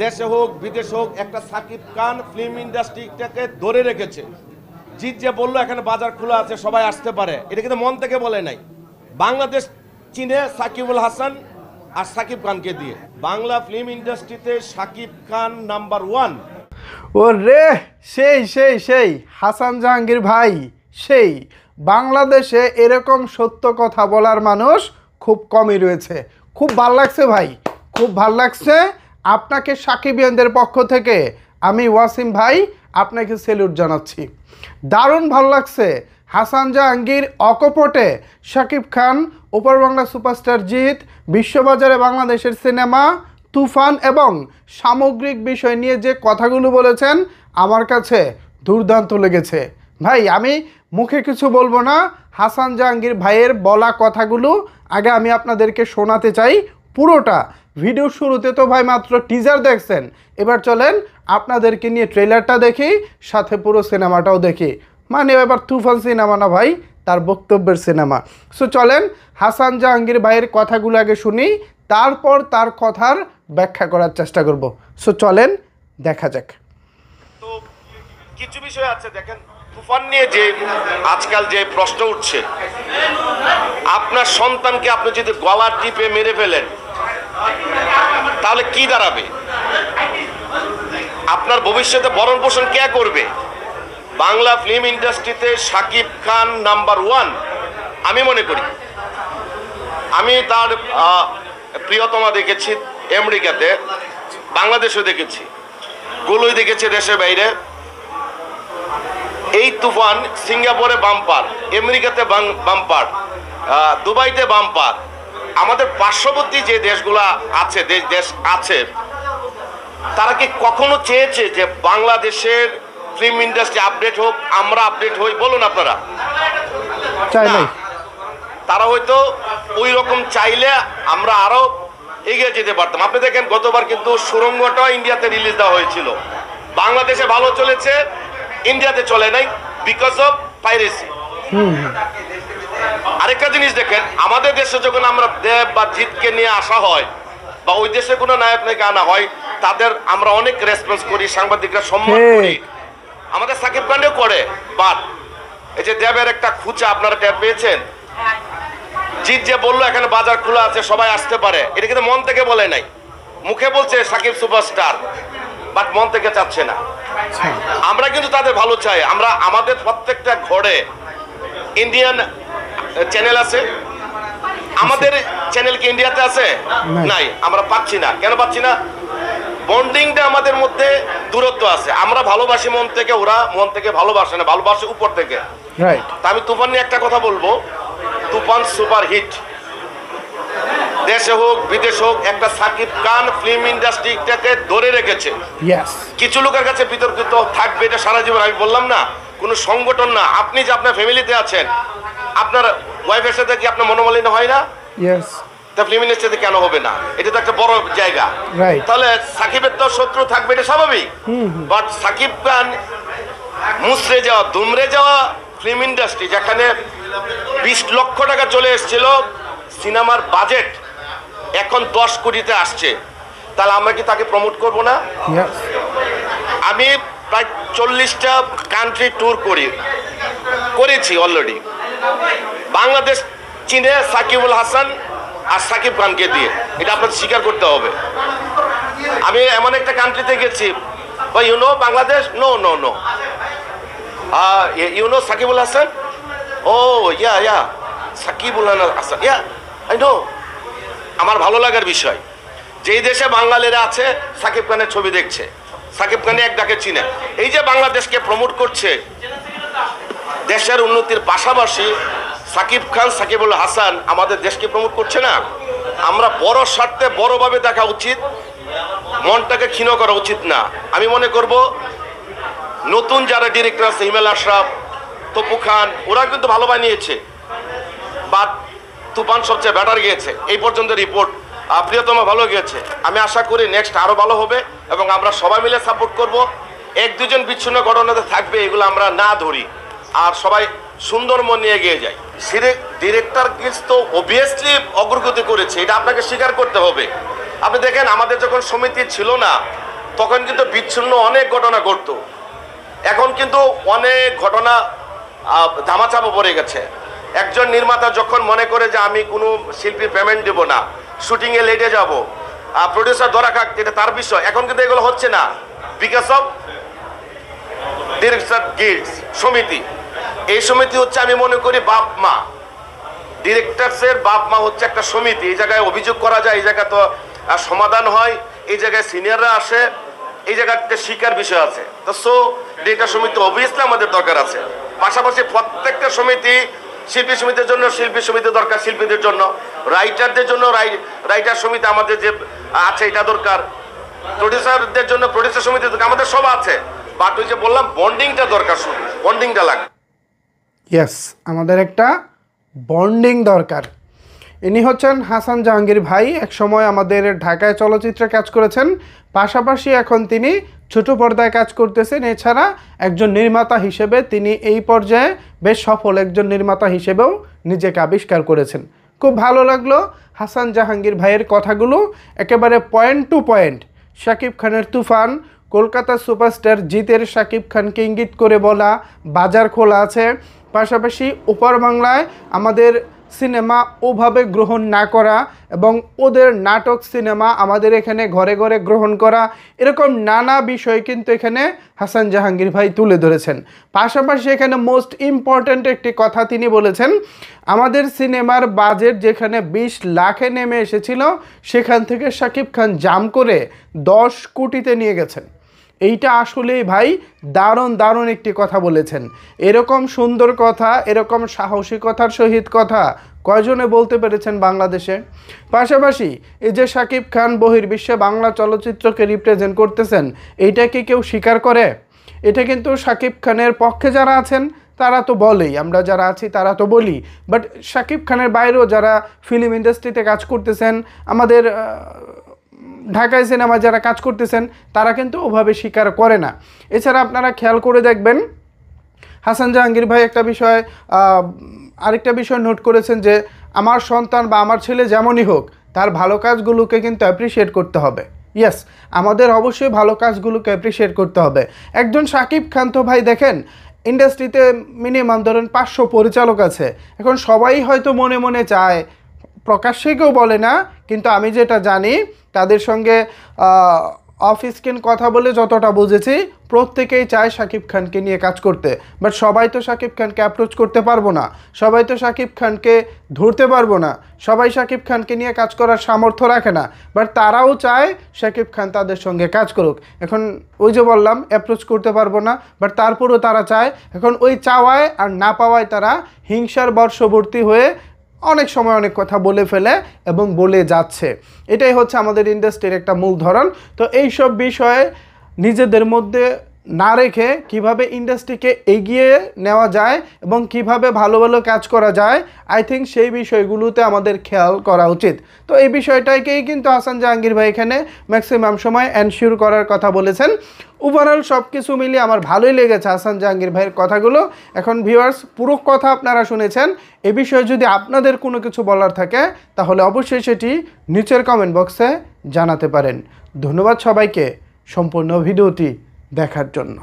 দেশে হোক বিদেশে হোক একটা সাকিব খান ফিল্ম ইন্ডাস্ট্রিটাকে ধরে রেখেছে। জিৎ যে বললো এখানে বাজার খোলা আছে, সবাই আসতে পারে, এটা কিন্তু মন থেকে বলে নাই। বাংলাদেশ চিনে সাকিবুল হাসান আর সাকিব খানকে দিয়ে। বাংলা ফিল্ম ইন্ডাস্ট্রিতে সাকিব খান নাম্বার 1। ও রে, সেই সেই সেই হাসান জাহাঙ্গীর ভাই, সেই বাংলাদেশে এরকম সত্য কথা বলার মানুষ খুব কমই রয়েছে। খুব ভাল লাগছে ভাই, খুব ভাল লাগছে। আপনাকে সাকিবিয়ানদের পক্ষ থেকে আমি ওয়াসিম ভাই আপনাকে সেলুট জানাচ্ছি। দারুণ ভাল লাগছে হাসান জাহাঙ্গীর অকপটে শাকিব খান, ওপার বাংলা সুপারস্টার জিৎ, বিশ্ববাজারে বাংলাদেশের সিনেমা, তুফান এবং সামগ্রিক বিষয় নিয়ে যে কথাগুলো বলেছেন আমার কাছে দুর্দান্ত লেগেছে। ভাই আমি মুখে কিছু বলবো না, হাসান জাহাঙ্গীর ভাইয়ের বলা কথাগুলো আগে আমি আপনাদেরকে শোনাতে চাই পুরোটা। ভিডিও শুরুতে তো ভাই মাত্র টিজার দেখছেন, এবার চলেন আপনাদেরকে নিয়ে ট্রেলারটা দেখি, সাথে পুরো সিনেমাটাও দেখি। মানে এবার তুফান সিনেমা না ভাই, তার বক্তব্যের সিনেমা। সো চলেন হাসান জাহাঙ্গীর ভাইয়ের কথাগুলো আগে শুনি, তারপর তার কথার ব্যাখ্যা করার চেষ্টা করব। সো চলেন দেখা যাক। তো কিছু বিষয় আছে, দেখেন তুফান নিয়ে যে আজকাল যে প্রশ্ন উঠছে, আপনার সন্তানকে আপনি যদি গলা টিপে মেরে ফেলেন তাহলে কি দাঁড়াবে? আপনার ভবিষ্যতে ভরণ পোষণ কে করবে? বাংলা ফিল্ম ইন্ডাস্ট্রিতে সাকিব খান নাম্বার 1 আমি মনে করি। আমি তার প্রিয়তমা দেখেছি আমেরিকাতে, বাংলাদেশেও দেখেছি, গুলোই দেখেছি দেশের বাইরে। এই তুফান সিঙ্গাপুরে বাম্পার, আমেরিকাতে বাম্পার, দুবাইতে বাম্পার। আমাদের পার্শ্ববর্তী যে দেশগুলা আছে, দেশ আছে, তারা কি কখনো চেয়েছে যে বাংলাদেশের ফিল্ম ইন্ডাস্ট্রি আপডেট হোক, আমরা আপডেট হই? বলুন আপনারা। তারা হয়তো ওই রকম চাইলে আমরা আরো এগিয়ে যেতে পারতাম। আপনি দেখেন গতবার কিন্তু সুড়ঙ্গটা ইন্ডিয়াতে রিলিজ দেওয়া হয়েছিল, বাংলাদেশে ভালো চলেছে, ইন্ডিয়াতে চলে নাই, বিকজ অফ পাইরেসি। আরেকটা জিনিস দেখেন, আমাদের দেশে যখন আমরা দেব বা জিতকে নিয়ে আসা হয় বা ওই দেশে কোনো নায়ক নায়িকা আনা হয়, তাদের আমরা অনেক রেসপন্স করি, সাংবাদিকরা সম্মান করি, আমাদের সাকিব খানও করে। বাট এই যে দেবের একটা খুচা আপনারা টের পেয়েছেন, জিৎ যে বললো এখানে বাজার খোলা আছে, সবাই আসতে পারে, এটা কিন্তু মন থেকে বলে নাই। মুখে বলছে সাকিব সুপারস্টার, বাট মন থেকে চাচ্ছে না। আমরা কিন্তু তাদের ভালো চাই। আমরা আমাদের প্রত্যেকটা ঘরে ইন্ডিয়ান চ্যানেল আছে, আমাদের চ্যানেল কি ইন্ডিয়াতে আছে? নাই, আমরা পাচ্ছি না। কেন পাচ্ছি না? বন্ডিংটা আমাদের মধ্যে দূরত্ব আছে। আমরা ভালোবাসি মন থেকে, ওরা মন থেকে ভালোবাসে না, ভালোবাসে উপর থেকে। তা আমি তুফান নিয়ে একটা কথা বলবো, তুফান সুপার হিট। দেশে হোক বিদেশে হোক একটা সাকিব খান ফিল্ম ইন্ডাস্ট্রিটাকে ধরে রেখেছে। কিছু লোকের কাছে বিতর্কিত থাকবে, এটা সারা জীবন। আমি বললাম না, কোনো সংগঠন না। আপনি যে আপনার ফ্যামিলিতে আছেন, আপনার ওয়াইফের সাথে কি আপনার মনোমালিন্য হয় না? তা ফিল্ম ইন্ডাস্ট্রিতে কেন হবে না? এটা তো একটা বড় জায়গা। তাহলে সাকিবের তো শত্রু থাকবে, এটা স্বাভাবিক। বাট সাকিব খান মুসরে যাওয়া, দুমরে যাওয়া ফিল্ম ইন্ডাস্ট্রি, যেখানে 20 লক্ষ টাকা চলে এসেছিল সিনেমার বাজেট, এখন 10 কোটিতে আসছে, তাহলে আমরা কি তাকে প্রমোট করব না? আমি প্রায় 40টা কান্ট্রি ট্যুর করেছি অলরেডি। বাংলাদেশ চীনে সাকিবুল হাসান আর সাকিব খানকে দিয়ে, এটা আপনাদের স্বীকার করতে হবে। আমি এমন একটা কান্ট্রিতে গেছি, you know Bangladesh, no no no, you know Shakibul Hasan, oh yeah Shakibul Hasan, yeah I know. আমার ভালো লাগার বিষয়, যেই দেশে বাঙালিরা আছে সাকিব খানের ছবি দেখছে, সাকিব খানে এক ডাকে চিনে। এই যে বাংলাদেশকে প্রমোট করছে, দেশের উন্নতির পাশাপাশি সাকিব খান, সাকিবুল হাসান আমাদের দেশকে প্রমোট করছে না। আমরা বড় স্বার্থে বড়ভাবে দেখা উচিত, মনটাকে ক্ষীণ করা উচিত না। আমি মনে করব নতুন যারা ডিরেক্টর আছে, হিমেল আশরাফ, তপু খান, ওরা কিন্তু ভালো বানিয়েছে, বাট তুফান সবচেয়ে বেটার গিয়েছে এই পর্যন্ত রিপোর্ট। প্রিয়তমা ভালো গিয়েছে। আমি আশা করি নেক্সট আরো ভালো হবে এবং আমরা সবাই মিলে সাপোর্ট করব। 1-2 বিচ্ছিন্ন ঘটনাতে থাকবে, এগুলো আমরা না ধরি, আর সবাই সুন্দর মন নিয়ে এগিয়ে যাই। ডিরেক্টর তো অবভিয়াসলি অগ্রগতি করেছে, এটা আপনাকে স্বীকার করতে হবে। আপনি দেখেন আমাদের যখন সমিতি ছিল না, তখন কিন্তু বিচ্ছিন্ন অনেক ঘটনা ঘটতো। এখন কিন্তু অনেক ঘটনা ধামাচাপা পড়ে গেছে। একজন নির্মাতা যখন মনে করে যে আমি কোনো শিল্পী পেমেন্ট দেব না, শুটিংয়ে লেটে যাব, প্রডিউসার ধরা খাক, এটা তার বিষয়। এখন কিন্তু এগুলো হচ্ছে না, বিকজ অফ ডিরেক্টর গিল্ডস সমিতি। এই সমিতি হচ্ছে আমি মনে করি বাপ মা, ডিরেক্টরসের বাপ মা হচ্ছে একটা সমিতি। এই জায়গায় অভিযোগ করা যায়, এই জায়গায় তো সমাধান হয়, এই জায়গায় সিনিয়ররা আসে, এই জায়গাতে শিকার বিষয় আছে। তো সো ডিরেক্টর সমিতি অবভিয়াসলি আমাদের দরকার আছে। পাশাপাশি প্রত্যেকটা সমিতি, শিল্পী সমিতির জন্য শিল্পী সমিতি দরকার, শিল্পীদের জন্য, রাইটারদের জন্য রাইটার সমিতি আমাদের যে আছে এটা দরকার, প্রডিউসারদের জন্য প্রডিউসার সমিতি দরকার, আমাদের সব আছে। বাট ওই যে বললাম বন্ডিংটা দরকার, শুধু বন্ডিংটা লাগে। ইয়েস, আমাদের একটা বন্ডিং দরকার। ইনি হচ্ছেন হাসান জাহাঙ্গীর ভাই। এক সময় আমাদের ঢাকায় চলচ্চিত্রে কাজ করেছেন, পাশাপাশি এখন তিনি ছোট পর্দায় কাজ করতেছেন। এছাড়া একজন নির্মাতা হিসেবে তিনি এই পর্যায়ে বেশ সফল একজন নির্মাতা হিসেবেও নিজেকে আবিষ্কার করেছেন। খুব ভালো লাগলো হাসান জাহাঙ্গীর ভাইয়ের কথাগুলো, একেবারে পয়েন্ট টু পয়েন্ট। শাকিব খানের তুফান, কলকাতা সুপারস্টার জিতের শাকিব খানকে ইঙ্গিত করে বলা, বাজার খোলা আছে। পাশাপাশি ওপার বাংলায় আমাদের সিনেমা ওভাবে গ্রহণ না করা এবং ওদের নাটক সিনেমা আমাদের এখানে ঘরে ঘরে গ্রহণ করা, এরকম নানা বিষয় কিন্তু এখানে হাসান জাহাঙ্গীর ভাই তুলে ধরেছেন। পাশাপাশি এখানে মোস্ট ইম্পর্ট্যান্ট একটি কথা তিনি বলেছেন, আমাদের সিনেমার বাজেট যেখানে 20 লাখে নেমে এসেছিল, সেখান থেকে শাকিব খান জাম করে 10 কোটিতে নিয়ে গেছেন। এইটা আসলেই ভাই দারুণ দারুণ একটি কথা বলেছেন। এরকম সুন্দর কথা, এরকম সাহসিকতার সহিত কথা কয়জনে বলতে পেরেছেন বাংলাদেশে? পাশাপাশি এই যে শাকিব খান বহির্বিশ্বে বাংলা চলচ্চিত্রকে রিপ্রেজেন্ট করতেছেন, এইটা কি কেউ স্বীকার করে? এটা কিন্তু শাকিব খানের পক্ষে যারা আছেন তারা তো বলেই, আমরা যারা আছি তারা তো বলি, বাট শাকিব খানের বাইরেও যারা ফিল্ম ইন্ডাস্ট্রিতে কাজ করতেছেন, আমাদের ঢাকায় সিনেমায় যারা কাজ করতেছেন, তারা কিন্তু ওভাবে স্বীকার করে না। এছাড়া আপনারা খেয়াল করে দেখবেন, হাসান জাহাঙ্গীর ভাই একটা বিষয়, আরেকটা বিষয় নোট করেছেন যে আমার সন্তান বা আমার ছেলে যেমনই হোক, তার ভালো কাজগুলোকে কিন্তু অ্যাপ্রিসিয়েট করতে হবে। ইয়েস, আমাদের অবশ্যই ভালো কাজগুলোকে অ্যাপ্রিসিয়েট করতে হবে। একজন শাকিব খান তো ভাই দেখেন, ইন্ডাস্ট্রিতে মিনিমাম ধরেন 500 পরিচালক আছে। এখন সবাই হয়তো মনে মনে চায়, প্রকাশ্যে কেউ বলে না, কিন্তু আমি যেটা জানি তাদের সঙ্গে অফ স্ক্রিন কথা বলে যতটা বুঝেছি, প্রত্যেকেই চায় শাকিব খানকে নিয়ে কাজ করতে। বাট সবাই তো শাকিব খানকে অ্যাপ্রোচ করতে পারবো না, সবাই তো শাকিব খানকে ধরতে পারবো না, সবাই শাকিব খানকে নিয়ে কাজ করার সামর্থ্য রাখে না। বাট তারাও চায় শাকিব খান তাদের সঙ্গে কাজ করুক। এখন ওই যে বললাম অ্যাপ্রোচ করতে পারবো না, বাট তারপরেও তারা চায়। এখন ওই চাওয়ায় আর না পাওয়ায় তারা হিংসার বর্ষবর্তী হয়ে অনেক সময় অনেক কথা বলে ফেলে এবং বলে যাচ্ছে। এটাই হচ্ছে আমাদের ইন্ডাস্ট্রির একটা মূল ধরন। তো এই সব বিষয়ে নিজেদের মধ্যে না রেখে কিভাবে ইন্ডাস্ট্রিকে এগিয়ে নেওয়া যায় এবং কিভাবে ভালো ভালো কাজ করা যায়, আই থিঙ্ক সেই বিষয়গুলোতে আমাদের খেয়াল করা উচিত। তো এই বিষয়টাকেই কিন্তু হাসান জাহাঙ্গীর ভাই এখানে ম্যাক্সিমাম সময় এনশিওর করার কথা বলেছেন। ওভারঅল সব কিছু মিলিয়ে আমার ভালোই লেগেছে হাসান জাহাঙ্গীর ভাইয়ের কথাগুলো। এখন ভিউয়ার্স, পুরো কথা আপনারা শুনেছেন। এ বিষয়ে যদি আপনাদের কোনো কিছু বলার থাকে তাহলে অবশ্যই সেটি নিচের কমেন্ট বক্সে জানাতে পারেন। ধন্যবাদ সবাইকে সম্পূর্ণ ভিডিওটি দেখার জন্য।